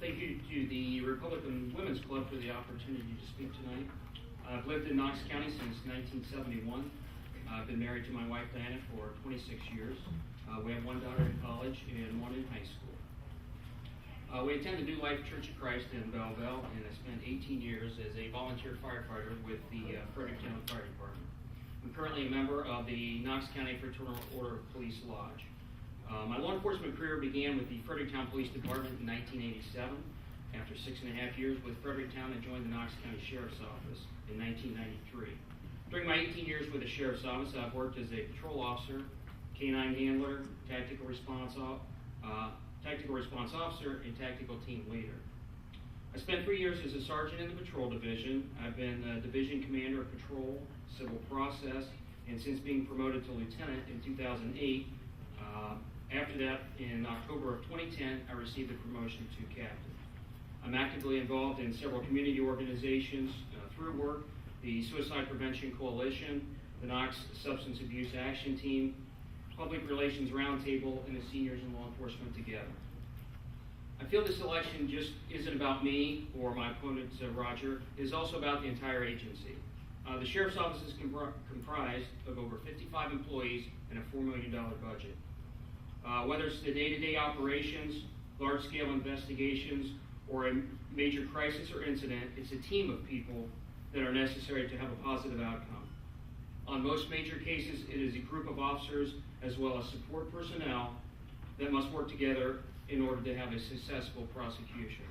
Thank you to the Republican Women's Club for the opportunity to speak tonight. I've lived in Knox County since 1971. I've been married to my wife Diana for 26 years. We have one daughter in college and one in high school. We attended New Life Church of Christ in Belleville, and I spent 18 years as a volunteer firefighter with the Fredericktown Fire Department. I'm currently a member of the Knox County Fraternal Order of Police Lodge. My law enforcement career began with the Fredericktown Police Department in 1987. After 6.5 years with Fredericktown, I joined the Knox County Sheriff's Office in 1993. During my 18 years with the Sheriff's Office, I've worked as a patrol officer, canine handler, tactical response officer, and tactical team leader. I spent 3 years as a sergeant in the patrol division. I've been the division commander of patrol, civil process, and since being promoted to lieutenant in 2008, after that, in October of 2010, I received a promotion to captain. I'm actively involved in several community organizations through work, the Suicide Prevention Coalition, the Knox Substance Abuse Action Team, Public Relations Roundtable, and the Seniors in Law Enforcement Together. I feel this election just isn't about me or my opponent, Roger. It is also about the entire agency. The Sheriff's Office is comprised of over 55 employees and a $4 million budget. Whether it's the day-to-day operations, large-scale investigations, or a major crisis or incident, it's a team of people that are necessary to have a positive outcome. On most major cases, it is a group of officers as well as support personnel that must work together in order to have a successful prosecution.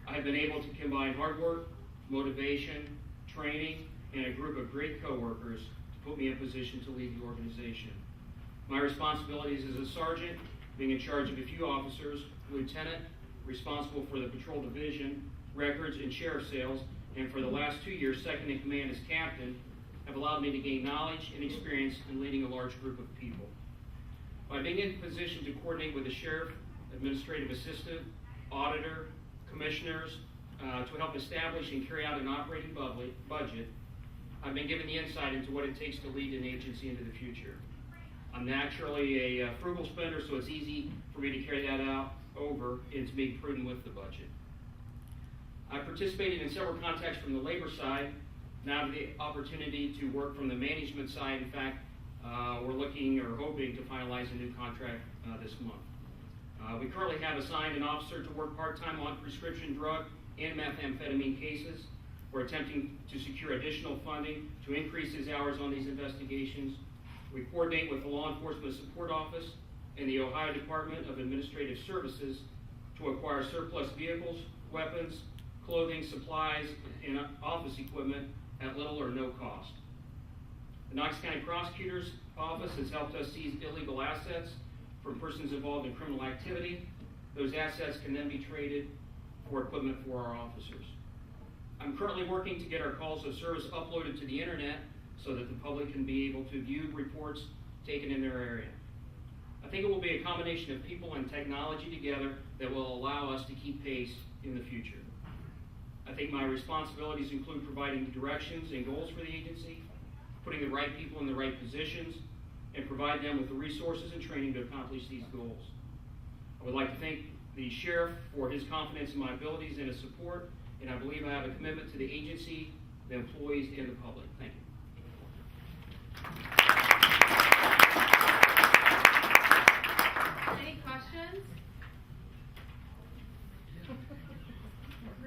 I have been able to combine hard work, motivation, training, and a group of great coworkers to put me in position to lead the organization. My responsibilities as a sergeant, being in charge of a few officers, lieutenant, responsible for the patrol division, records, and sheriff sales, and for the last 2 years, second in command as captain, have allowed me to gain knowledge and experience in leading a large group of people. By being in position to coordinate with the sheriff, administrative assistant, auditor, commissioners, to help establish and carry out an operating budget, I've been given the insight into what it takes to lead an agency into the future. I'm naturally a frugal spender, so it's easy for me to carry that out over and to be prudent with the budget. I participated in several contacts from the labor side. Now I have the opportunity to work from the management side. In fact, we're looking or hoping to finalize a new contract this month. We currently have assigned an officer to work part-time on prescription drug and methamphetamine cases. We're attempting to secure additional funding to increase his hours on these investigations. We coordinate with the Law Enforcement Support Office and the Ohio Department of Administrative Services to acquire surplus vehicles, weapons, clothing, supplies, and office equipment at little or no cost. The Knox County Prosecutor's Office has helped us seize illegal assets from persons involved in criminal activity. Those assets can then be traded for equipment for our officers. I'm currently working to get our calls of service uploaded to the internet so that the public can be able to view reports taken in their area. I think it will be a combination of people and technology together that will allow us to keep pace in the future. I think my responsibilities include providing directions and goals for the agency, putting the right people in the right positions, and provide them with the resources and training to accomplish these goals. I would like to thank the sheriff for his confidence in my abilities and his support, and I believe I have a commitment to the agency, the employees, and the public. Thank you. Any questions?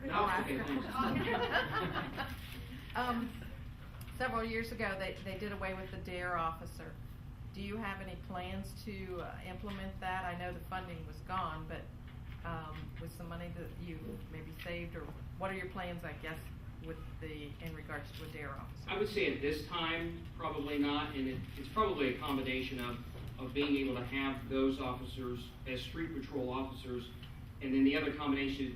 No, okay, thanks. Several years ago, they did away with the DARE officer. Do you have any plans to implement that? I know the funding was gone, but with some money that you maybe saved, or what are your plans, I guess, in regards to a DARE officer? I would say at this time, probably not, and it's probably a combination of being able to have those officers as street patrol officers, and then the other combination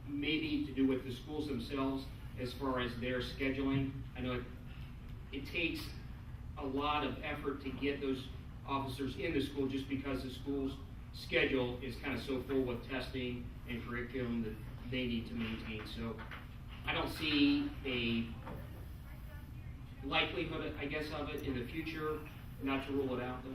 maybe to do with the schools themselves as far as their scheduling. I know it takes a lot of effort to get those officers in the school just because the school's schedule is kind of so full with testing and curriculum that they need to maintain. So I don't see a likelihood, I guess, of it in the future, not to rule it out though.